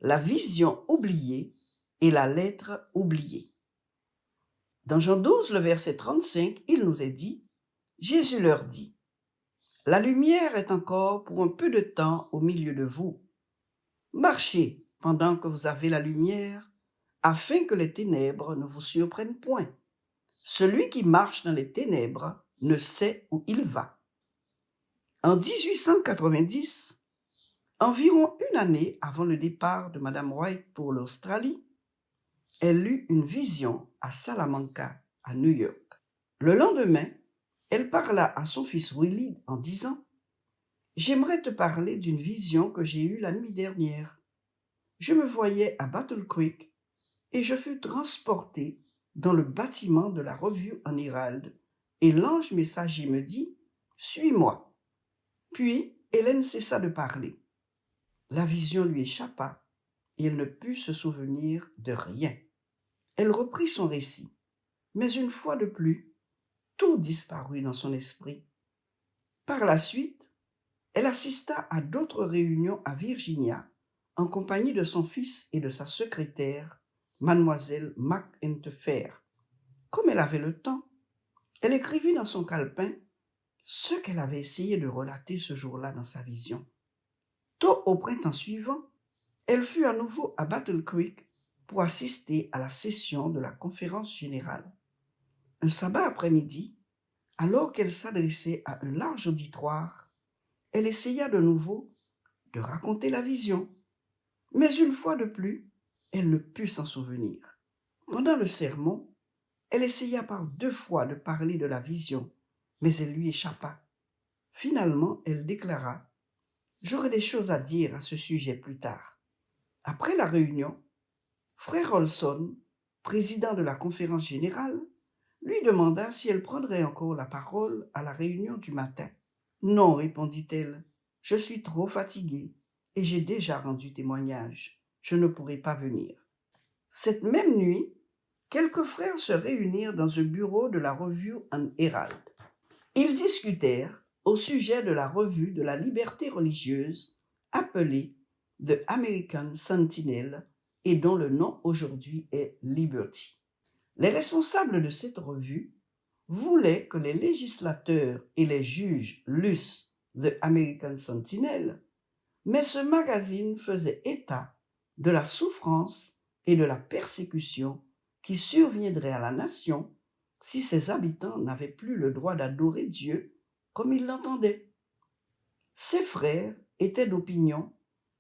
la vision oubliée et la lettre oubliée. Dans Jean 12, le verset 35, il nous est dit, Jésus leur dit, « La lumière est encore pour un peu de temps au milieu de vous. Marchez pendant que vous avez la lumière, afin que les ténèbres ne vous surprennent point. Celui qui marche dans les ténèbres ne sait où il va. » En 1890, environ une année avant le départ de Madame White pour l'Australie, elle eut une vision à Salamanca, à New York. Le lendemain, elle parla à son fils Willie en disant « J'aimerais te parler d'une vision que j'ai eue la nuit dernière. Je me voyais à Battle Creek et je fus transporté dans le bâtiment de la Revue en Herald et l'ange messager me dit « Suis-moi ». Puis Hélène cessa de parler. La vision lui échappa et elle ne put se souvenir de rien. Elle reprit son récit, mais une fois de plus, tout disparut dans son esprit. Par la suite, elle assista à d'autres réunions à Virginia en compagnie de son fils et de sa secrétaire, mademoiselle McIntyre. Comme elle avait le temps, elle écrivit dans son calepin ce qu'elle avait essayé de relater ce jour-là dans sa vision. Tôt au printemps suivant, elle fut à nouveau à Battle Creek pour assister à la session de la conférence générale. Un sabbat après-midi, alors qu'elle s'adressait à un large auditoire, elle essaya de nouveau de raconter la vision, mais une fois de plus, elle ne put s'en souvenir. Pendant le sermon, elle essaya par 2 fois de parler de la vision, mais elle lui échappa. Finalement, elle déclara « J'aurai des choses à dire à ce sujet plus tard ». Après la réunion, Frère Olson, président de la conférence générale, lui demanda si elle prendrait encore la parole à la réunion du matin. « Non, répondit-elle, je suis trop fatiguée et j'ai déjà rendu témoignage. Je ne pourrai pas venir. » Cette même nuit, quelques frères se réunirent dans un bureau de la Revue and Herald. Ils discutèrent au sujet de la revue de la liberté religieuse appelée The American Sentinel et dont le nom aujourd'hui est Liberty. Les responsables de cette revue voulaient que les législateurs et les juges lussent The American Sentinel, mais ce magazine faisait état de la souffrance et de la persécution qui surviendrait à la nation si ses habitants n'avaient plus le droit d'adorer Dieu comme ils l'entendaient. Ses frères étaient d'opinion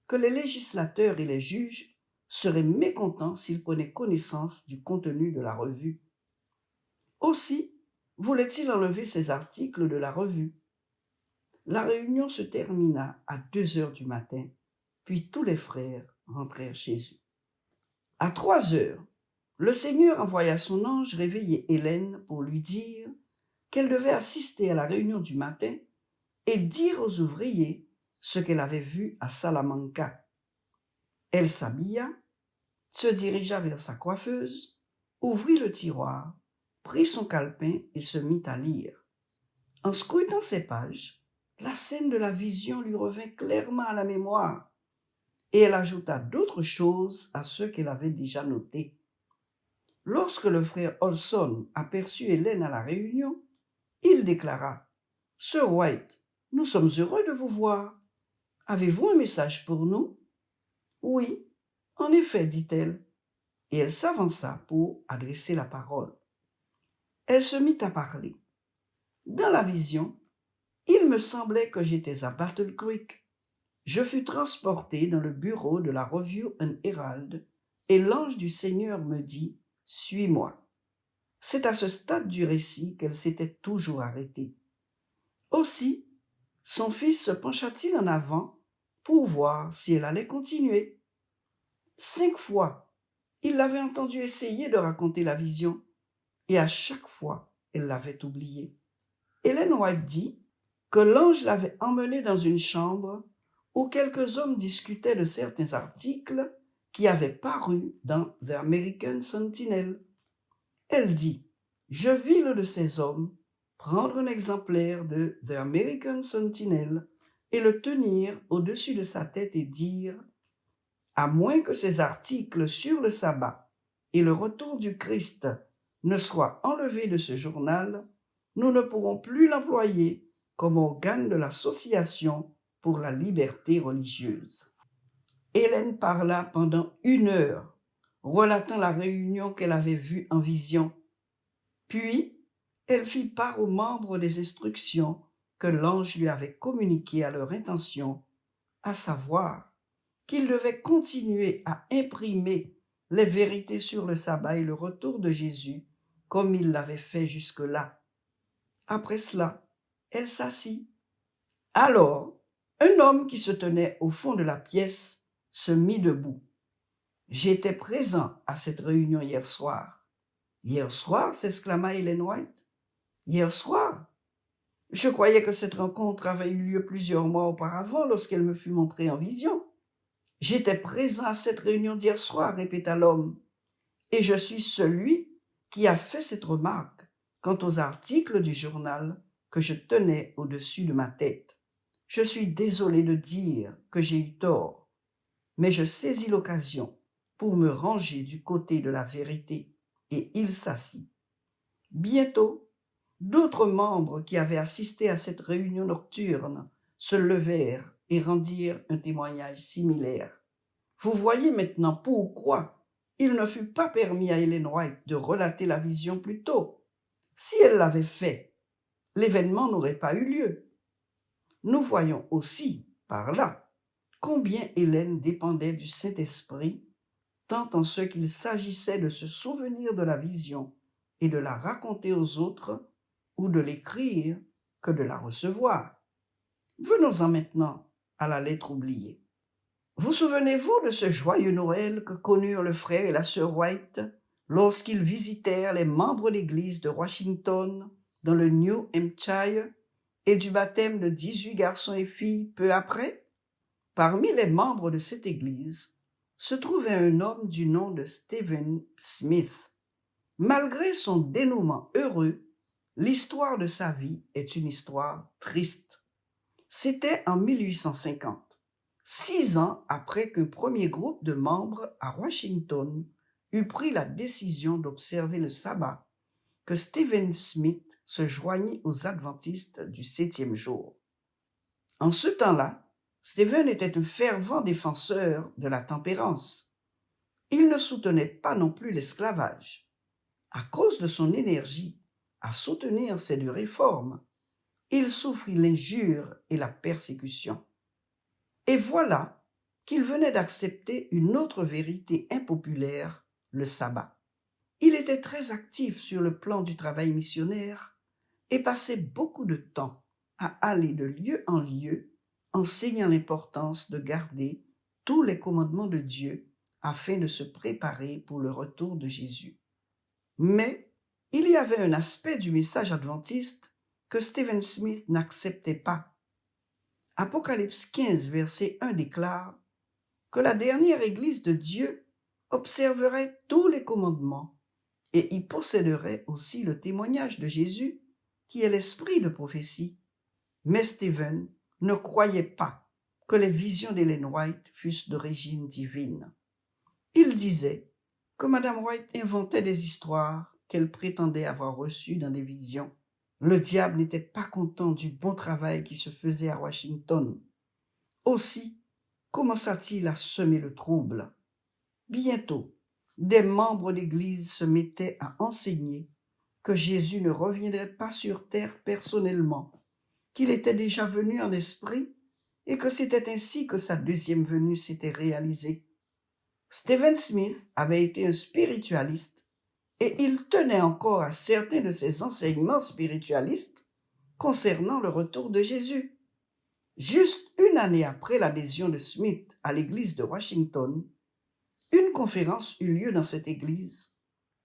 que les législateurs et les juges seraient mécontents s'ils prenaient connaissance du contenu de la revue. Aussi, voulait-il enlever ces articles de la revue. La réunion se termina à 2h du matin, puis tous les frères rentrèrent chez eux. À 3h, le Seigneur envoya son ange réveiller Hélène pour lui dire qu'elle devait assister à la réunion du matin et dire aux ouvriers ce qu'elle avait vu à Salamanca. Elle s'habilla, se dirigea vers sa coiffeuse, ouvrit le tiroir, prit son calepin et se mit à lire. En scrutant ces pages, la scène de la vision lui revint clairement à la mémoire et elle ajouta d'autres choses à ceux qu'elle avait déjà notés. Lorsque le frère Olson aperçut Hélène à la réunion, il déclara « Sir White, nous sommes heureux de vous voir. Avez-vous un message pour nous ?»« Oui, en effet, dit-elle, et elle s'avança pour adresser la parole. Elle se mit à parler. Dans la vision, il me semblait que j'étais à Battle Creek. Je fus transporté dans le bureau de la Revue and Herald et l'ange du Seigneur me dit « Suis-moi ». C'est à ce stade du récit qu'elle s'était toujours arrêtée. Aussi, son fils se pencha-t-il en avant pour voir si elle allait continuer. 5 fois, il l'avait entendue essayer de raconter la vision, et à chaque fois, elle l'avait oubliée. Ellen White dit que l'ange l'avait emmenée dans une chambre où quelques hommes discutaient de certains articles qui avaient paru dans The American Sentinel. Elle dit « Je vis l'un de ces hommes prendre un exemplaire de The American Sentinel et le tenir au-dessus de sa tête et dire « à moins que ces articles sur le sabbat et le retour du Christ ne soient enlevés de ce journal, nous ne pourrons plus l'employer comme organe de l'association pour la liberté religieuse. Hélène parla pendant 1 heure, relatant la réunion qu'elle avait vue en vision. Puis, elle fit part aux membres des instructions que l'ange lui avait communiquées à leur intention, à savoir qu'ils devaient continuer à imprimer les vérités sur le sabbat et le retour de Jésus, comme ils l'avaient fait jusque-là. Après cela, elle s'assit. Alors, un homme qui se tenait au fond de la pièce se mit debout. « J'étais présent à cette réunion hier soir. »« Hier soir » s'exclama Ellen White. « Hier soir ?» Je croyais que cette rencontre avait eu lieu plusieurs mois auparavant lorsqu'elle me fut montrée en vision. « J'étais présent à cette réunion d'hier soir, répéta l'homme, et je suis celui qui a fait cette remarque quant aux articles du journal que je tenais au-dessus de ma tête. Je suis désolé de dire que j'ai eu tort, mais je saisis l'occasion pour me ranger du côté de la vérité, et il s'assit. Bientôt, d'autres membres qui avaient assisté à cette réunion nocturne se levèrent et rendirent un témoignage similaire. Vous voyez maintenant pourquoi il ne fut pas permis à Ellen White de relater la vision plus tôt. Si elle l'avait fait, l'événement n'aurait pas eu lieu. Nous voyons aussi, par là, combien Hélène dépendait du Saint-Esprit, tant en ce qu'il s'agissait de se souvenir de la vision et de la raconter aux autres, ou de l'écrire que de la recevoir. Venons-en maintenant à la lettre oubliée. Vous souvenez-vous de ce joyeux Noël que connurent le frère et la sœur White lorsqu'ils visitèrent les membres d'église de Washington dans le New Hampshire et du baptême de 18 garçons et filles peu après? Parmi les membres de cette église se trouvait un homme du nom de Stephen Smith. Malgré son dénouement heureux, l'histoire de sa vie est une histoire triste. C'était en 1850, 6 ans après qu'un premier groupe de membres à Washington eut pris la décision d'observer le sabbat, que Stephen Smith se joignit aux adventistes du 7e jour. En ce temps-là, Stephen était un fervent défenseur de la tempérance. Il ne soutenait pas non plus l'esclavage. À cause de son énergie à soutenir ces 2 réformes, il souffrit l'injure et la persécution. Et voilà qu'il venait d'accepter une autre vérité impopulaire, le sabbat. Il était très actif sur le plan du travail missionnaire et passait beaucoup de temps à aller de lieu en lieu, enseignant l'importance de garder tous les commandements de Dieu afin de se préparer pour le retour de Jésus. Mais il y avait un aspect du message adventiste que Stephen Smith n'acceptait pas. Apocalypse 15, verset 1 déclare que la dernière Église de Dieu observerait tous les commandements et y posséderait aussi le témoignage de Jésus, qui est l'esprit de prophétie. Mais Stephen ne croyait pas que les visions d'Ellen White fussent d'origine divine. Il disait que Madame White inventait des histoires qu'elle prétendait avoir reçues dans des visions. Le diable n'était pas content du bon travail qui se faisait à Washington. Aussi commença-t-il à semer le trouble. Bientôt, des membres d'église se mettaient à enseigner que Jésus ne reviendrait pas sur terre personnellement, qu'il était déjà venu en esprit et que c'était ainsi que sa deuxième venue s'était réalisée. Stephen Smith avait été un spiritualiste et il tenait encore à certains de ses enseignements spiritualistes concernant le retour de Jésus. Juste 1 année après l'adhésion de Smith à l'église de Washington, une conférence eut lieu dans cette église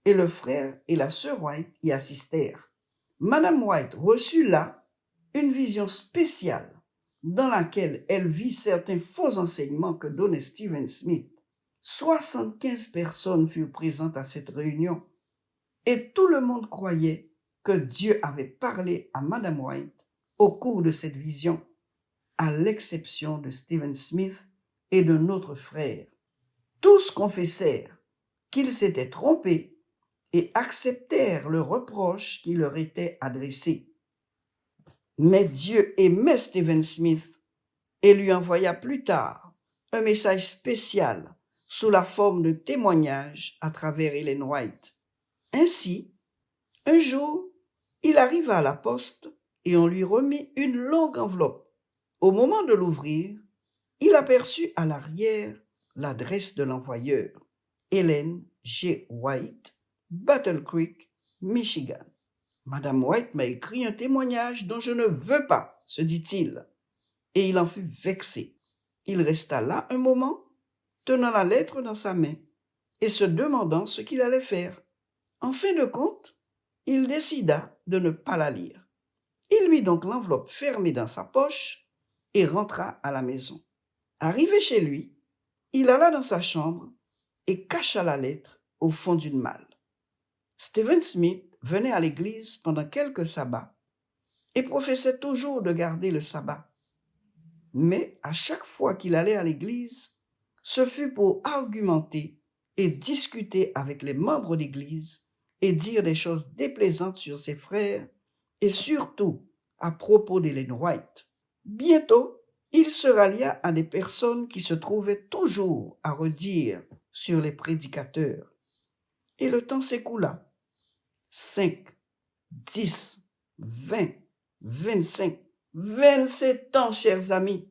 et le frère et la sœur White y assistèrent. Madame White reçut là une vision spéciale dans laquelle elle vit certains faux enseignements que donnait Stephen Smith. 75 personnes furent présentes à cette réunion et tout le monde croyait que Dieu avait parlé à Madame White au cours de cette vision, à l'exception de Stephen Smith et de notre frère. Tous confessèrent qu'ils s'étaient trompés et acceptèrent le reproche qui leur était adressé. Mais Dieu aimait Stephen Smith et lui envoya plus tard un message spécial sous la forme de témoignage à travers Ellen White. Ainsi, un jour, il arriva à la poste et on lui remit une longue enveloppe. Au moment de l'ouvrir, il aperçut à l'arrière l'adresse de l'envoyeur, Ellen G. White, Battle Creek, Michigan. Madame White m'a écrit un témoignage dont je ne veux pas, se dit-il, et il en fut vexé. Il resta là un moment, tenant la lettre dans sa main et se demandant ce qu'il allait faire. En fin de compte, il décida de ne pas la lire. Il mit donc l'enveloppe fermée dans sa poche et rentra à la maison. Arrivé chez lui, il alla dans sa chambre et cacha la lettre au fond d'une malle. Stephen Smith venait à l'église pendant quelques sabbats et professait toujours de garder le sabbat. Mais à chaque fois qu'il allait à l'église, ce fut pour argumenter et discuter avec les membres d'église et dire des choses déplaisantes sur ses frères et surtout à propos d'Ellen White. Bientôt, il se rallia à des personnes qui se trouvaient toujours à redire sur les prédicateurs. Et le temps s'écoula. 5, 10, 20, 25, 27 ans, chers amis.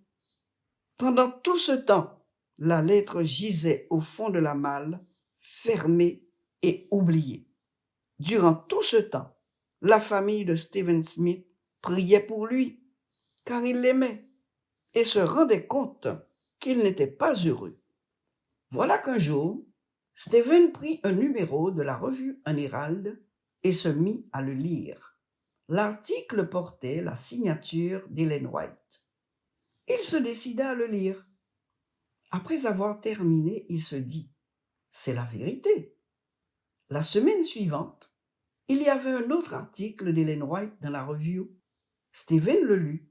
Pendant tout ce temps, la lettre gisait au fond de la malle, fermée et oubliée. Durant tout ce temps, la famille de Stephen Smith priait pour lui, car il l'aimait et se rendait compte qu'il n'était pas heureux. Voilà qu'un jour, Stephen prit un numéro de la revue Un Hérald et se mit à le lire. L'article portait la signature d'Ellen White. Il se décida à le lire. Après avoir terminé, il se dit « C'est la vérité ». La semaine suivante, il y avait un autre article d'Ellen White dans la revue. Stephen le lut.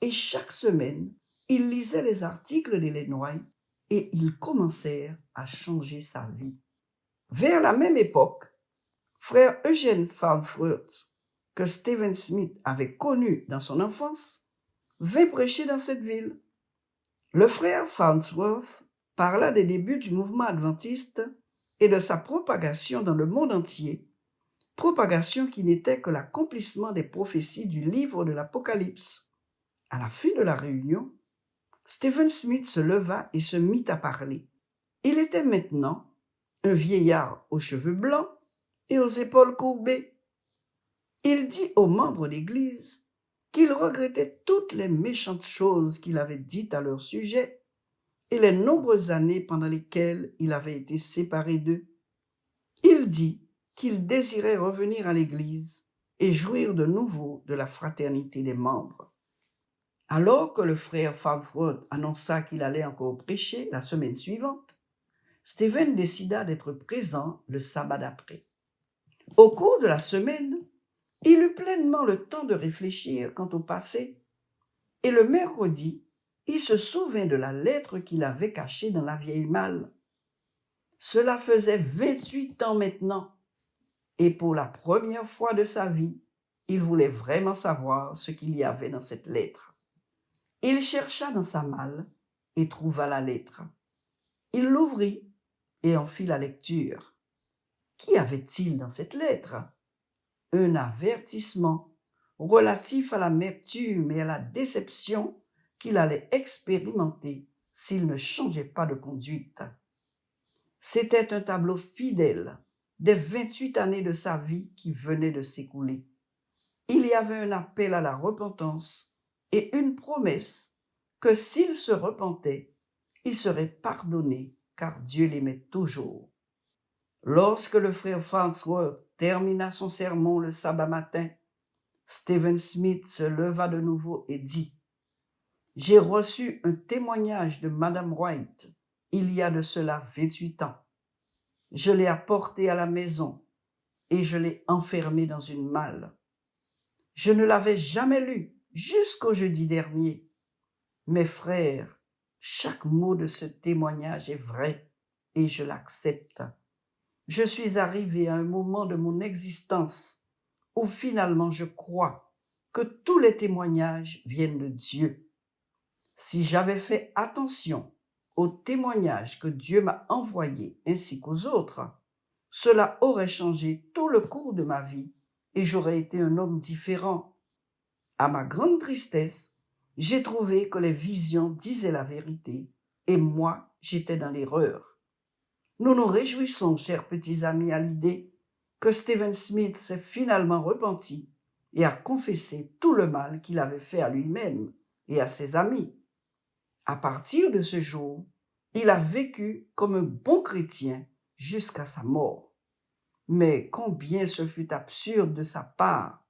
Et chaque semaine, il lisait les articles d'Ellen White et ils commencèrent à changer sa vie. Vers la même époque, frère Eugene Farnsworth, que Stephen Smith avait connu dans son enfance, vint prêcher dans cette ville. Le frère Farnsworth parla des débuts du mouvement adventiste et de sa propagation dans le monde entier, propagation qui n'était que l'accomplissement des prophéties du livre de l'Apocalypse. À la fin de la réunion, Stephen Smith se leva et se mit à parler. Il était maintenant un vieillard aux cheveux blancs et aux épaules courbées. Il dit aux membres d'église qu'il regrettait toutes les méchantes choses qu'il avait dites à leur sujet et les nombreuses années pendant lesquelles il avait été séparé d'eux. Il dit qu'il désirait revenir à l'église et jouir de nouveau de la fraternité des membres. Alors que le frère Farnsworth annonça qu'il allait encore prêcher la semaine suivante, Stephen décida d'être présent le sabbat d'après. Au cours de la semaine, il eut pleinement le temps de réfléchir quant au passé, et le mercredi, il se souvint de la lettre qu'il avait cachée dans la vieille malle. Cela faisait 28 ans maintenant, et pour la première fois de sa vie, il voulait vraiment savoir ce qu'il y avait dans cette lettre. Il chercha dans sa malle et trouva la lettre. Il l'ouvrit et en fit la lecture. Qu'y avait-il dans cette lettre? Un avertissement relatif à l'amertume et à la déception qu'il allait expérimenter s'il ne changeait pas de conduite. C'était un tableau fidèle des 28 années de sa vie qui venaient de s'écouler. Il y avait un appel à la repentance et une promesse que s'il se repentait, il serait pardonné car Dieu l'aimait toujours. Lorsque le frère Farnsworth termina son sermon le sabbat matin, Stephen Smith se leva de nouveau et dit « J'ai reçu un témoignage de Madame White il y a de cela 28 ans. Je l'ai apporté à la maison et je l'ai enfermé dans une malle. Je ne l'avais jamais lu jusqu'au jeudi dernier. Mes frères, chaque mot de ce témoignage est vrai. et je l'accepte. Je suis arrivé à un moment de mon existence où finalement je crois que tous les témoignages viennent de Dieu. Si j'avais fait attention aux témoignages que Dieu m'a envoyés ainsi qu'aux autres, cela aurait changé tout le cours de ma vie et j'aurais été un homme différent. À ma grande tristesse, j'ai trouvé que les visions disaient la vérité et moi, j'étais dans l'erreur. Nous nous réjouissons, chers petits amis, à l'idée que Stephen Smith s'est finalement repenti et a confessé tout le mal qu'il avait fait à lui-même et à ses amis. À partir de ce jour, il a vécu comme un bon chrétien jusqu'à sa mort. Mais combien ce fut absurde de sa part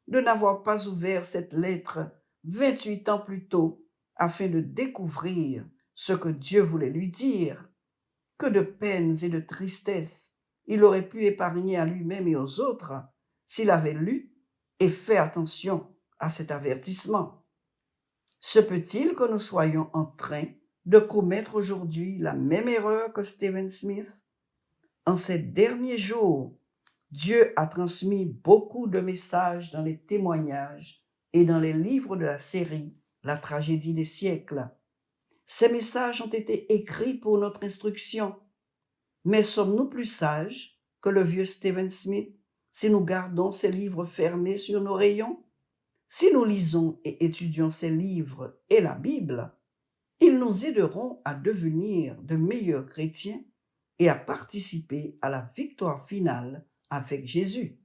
de n'avoir pas ouvert cette lettre 28 ans plus tôt afin de découvrir ce que Dieu voulait lui dire. Que de peines et de tristesses il aurait pu épargner à lui-même et aux autres s'il avait lu et fait attention à cet avertissement. Se peut-il que nous soyons en train de commettre aujourd'hui la même erreur que Stephen Smith? En ces derniers jours, Dieu a transmis beaucoup de messages dans les témoignages et dans les livres de la série La tragédie des siècles. Ces messages ont été écrits pour notre instruction. Mais sommes-nous plus sages que le vieux Stephen Smith si nous gardons ces livres fermés sur nos rayons? Si nous lisons et étudions ces livres et la Bible, ils nous aideront à devenir de meilleurs chrétiens et à participer à la victoire finale avec Jésus.